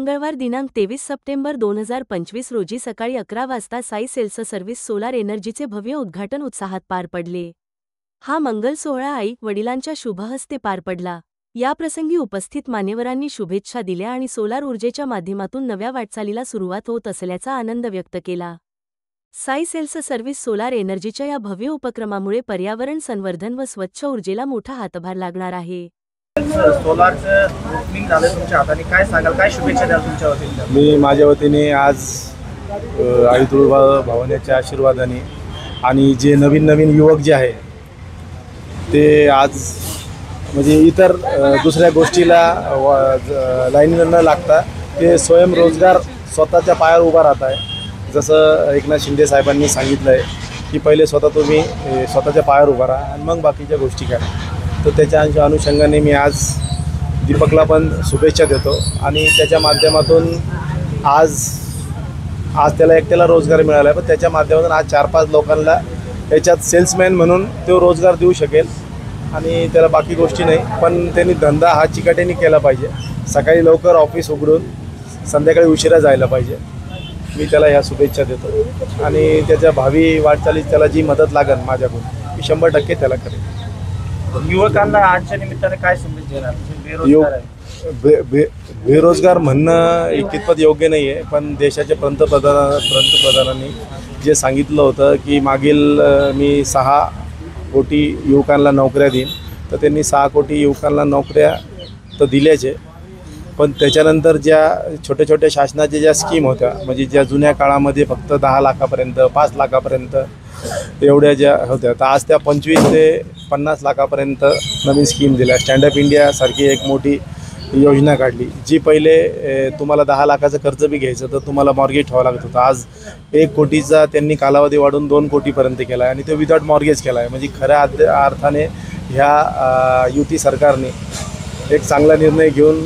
मंगळवार दिनांक 23 सप्टेंबर 2025 रोजी सकाळी 11 वाजता साई सेल्स सर्व्हिस सोलार एनर्जीचे भव्य उद्घाटन उत्साहात पार पडले। हा मंगल सोहळा आई वडिलांच्या शुभहस्ते पार पडला। याप्रसंगी उपस्थित मान्यवरांनी शुभेच्छा दिल्या आणि सोलार ऊर्जेच्या माध्यमातून नव्या वाटचालीला सुरुवात होत असल्याचा आनंद व्यक्त केला। साई सेल्स सर्व्हिस सोलार एनर्जीच्या या भव्य उपक्रमामुळे पर्यावरण संवर्धन व स्वच्छ ऊर्जेला मोठा हातभार लागणार आहे। सोलारचं ओपनिंग झालं तुमच्या हाताने, काय सांगाल, काय शुभेच्छा द्याल तुमच्या वतीने? मी माझ्या वतीने आज आई तुळजाभवानी भवानीच्या आशीर्वादाने आणि जे नवीन युवक जे आहे ते आज म्हणजे इतर दुसऱ्या गोष्टीला लाईन न लागता ते स्वयंरोजगार स्वतःच्या पायावर उभा राहत आहे। जसं एकनाथ शिंदे साहेबांनी सांगितलं आहे की पहिले स्वतः तुम्ही स्वतःच्या पायावर उभा राहा आणि मग बाकीच्या गोष्टी करा। तर त्याच्या अनुषंगाने मी आज दीपकला पण शुभेच्छा देतो आणि त्याच्या माध्यमातून आज त्याला एकट्याला रोजगार मिळाला आहे, पण त्याच्या माध्यमातून आज 4-5 लोकांना याच्यात सेल्समॅन म्हणून तो रोजगार देऊ शकेल आणि त्याला बाकी गोष्टी नाही, पण त्यांनी धंदा हा चिकाट्याने केला पाहिजे। सकाळी लवकर ऑफिस उघडून संध्याकाळी उशिरा जायला पाहिजे। मी त्याला ह्या शुभेच्छा देतो आणि त्याच्या भावी वाटचालीस त्याला जी मदत लागेल माझ्याकडून मी 100% त्याला करेन। युवकांना आजच्या निमित्ताने काय संदेश देणार? बेरोजगार म्हणणं कितपत योग्य नाही आहे, पण देशाच्या पंतप्रधानांनी जे सांगितलं होतं की मागील मी 6 कोटी युवकांना नोकऱ्या देईन, तर त्यांनी 6 कोटी युवकांना नोकऱ्या तर दिल्याच आहे, पण त्याच्यानंतर ज्या छोट्या शासनाच्या ज्या स्कीम होत्या म्हणजे ज्या जुन्या काळामध्ये फक्त 10 लाखापर्यंत 5 लाखापर्यंत एवढ्या ज्या होत्या, तर आज त्या 25 ते 50 लाखापर्यंत नवीन स्कीम दिल्या। स्टँडअप इंडियासारखी एक मोठी योजना काढली, जी पहिले तुम्हाला 10 लाखाचं कर्ज बी घ्यायचं तर तुम्हाला मॉर्गेज ठेवावं लागत होतं। आज 1 कोटीचा त्यांनी कालावधी वाढवून 2 कोटीपर्यंत केला आहे आणि तो विदाउट मॉर्गेज केला आहे। म्हणजे खऱ्या अर्थाने ह्या युती सरकारने एक चांगला निर्णय घेऊन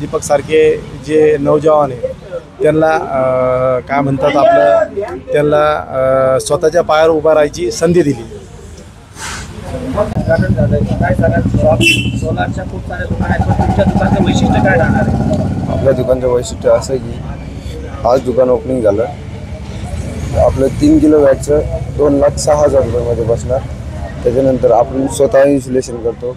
दीपकसारखे जे नौजवान आहे त्यांना काय म्हणतात आपलं त्यांना स्वतःच्या पायावर उभा राहायची संधी दिली। काय सांगाल? सोलारच्या खूप साऱ्या दुकान आहेत, पण तुमच्या दुकानचं वैशिष्ट्य काय राहणार आहे? आपल्या दुकानचं वैशिष्ट्य असं आहे की आज दुकान ओपनिंग झालं, आपलं 3 किलोवॅटचं 2,06,000 रुपयामध्ये बसणार। त्याच्यानंतर आपण स्वतः इन्सुलेशन करतो,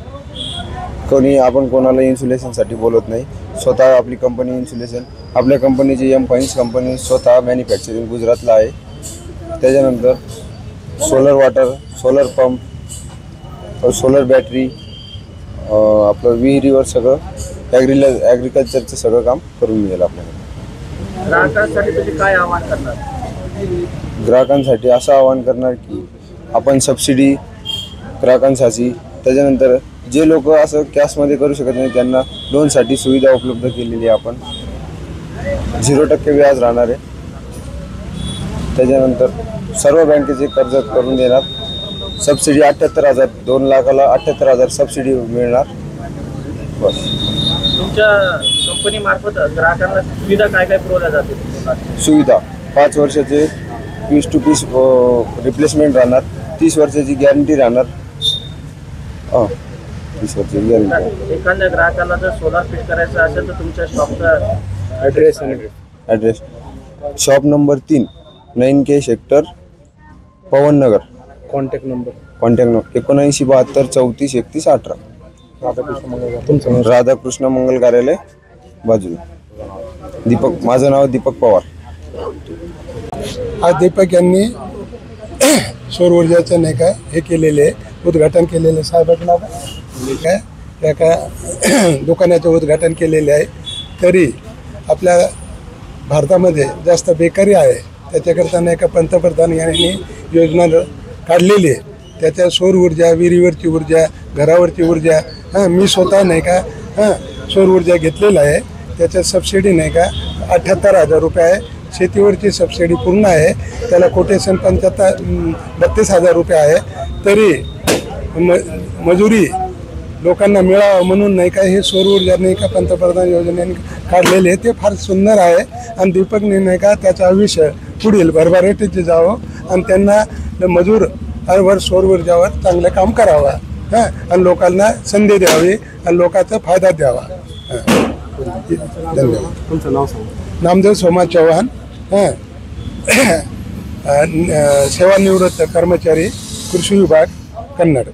आपण कोणाला इन्सुलेशनसाठी बोलत नाही, स्वतः आपली कंपनी इन्सुलेशन, आपल्या कंपनीची M-Points कंपनी स्वतः मॅन्युफॅक्चरिंग गुजरातला आहे। त्याच्यानंतर solar water, solar pump, solar battery, आपलं विहिरीवर सगळं ॲग्रिकल्चरचं सगळं काम करून मिळेल आपल्याला। ग्राहकांसाठी तुम्ही काय आवाहन करणार? ग्राहकांसाठी असं आवाहन करणार की आपण सबसिडी ग्राहकांसाठी, त्याच्यानंतर जे लोक असं कॅशमध्ये करू शकत नाही त्यांना लोनसाठी सुविधा उपलब्ध केलेली आहे। आपण 0% व्याज राहणार आहे। त्याच्यानंतर सर्व बँकेचे कर्ज करून देणार, सबसिडी 78,000, 2 लाखाला 78,000 सबसिडी मिळणार। बस तुमच्या कंपनीमार्फत ग्राहकांना सुविधा काय पुरवल्या जाते? सुविधा 5 वर्षाचे पीस टू पीस रिप्लेसमेंट राहणार, 30 वर्षाची गॅरंटी राहणार। 30 वर्षाची गॅरंटी। एखाद्या ग्राहकाला जर सोलार फिट करायचं असेल तर तुमच्या शॉपचा address shop number 3 9K sector Pavan Nagar. Contact number 7972 34 31 18। Radhakrishna Mangal Karyalay बाजूला। दीपक, माझं नाव दीपक पवार। आज दीपक यांनी सौर ऊर्जाचं नाही काय हे केलेले उद्घाटन केलेले, साहेबांचं नाव काय त्या काय दुकानाचं उद्घाटन केलेले आहे। तरी आपल्या भारतामध्ये जास्त बेकारी आहे, त्याच्याकरता नाही का पंतप्रधान यांनी योजना काढलेली आहे। त्याच्या सौर ऊर्जा, विहिरीवरची ऊर्जा, घरावरची ऊर्जा, मी स्वतः नाही का सौर ऊर्जा घेतलेला आहे। त्याच्यात सबसिडी नाही का 78,000 रुपये आहे। शेतीवरची सबसिडी पूर्ण आहे, त्याला कोटेशन 32,000 रुपये आहे। तरी मजुरी लोकांना मिळावं म्हणून नाही का हे सौर ऊर्जा नाही का पंतप्रधान योजनेने काढलेले, ते फार सुंदर आहे। आणि दीपकने नाही का त्याचं आयुष्य पुढील भरभराटीचे जावं आणि त्यांना मजूर हर सौर ऊर्जावर चांगलं काम करावं आणि लोकांना संधी द्यावी आणि लोकांचा फायदा द्यावा। धन्यवाद. तुमचं नाव सांगा. नामदेव सोमा चव्हाण, हां सेवानिवृत्त कर्मचारी, कृषी विभाग, कन्नड.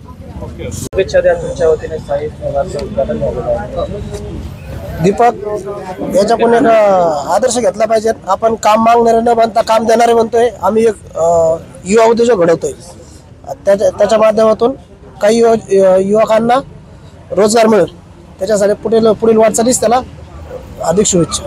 शुभेच्छा द्या तुमच्या वतीने साई सोलारचं उद्घाटन झालेलं आहे. दीपक याच्याकडून एक आदर्श घेतला पाहिजे. आपण काम मागणारे न बनता काम देणारे बनतोय. आम्ही एक युवा उद्योजक घडवतोय. त्याच्या माध्यमातून काही युवकांना रोजगार मिळेल. त्याच्यासाठी पुढील वाटचालीस त्याला अधिक शुभेच्छा.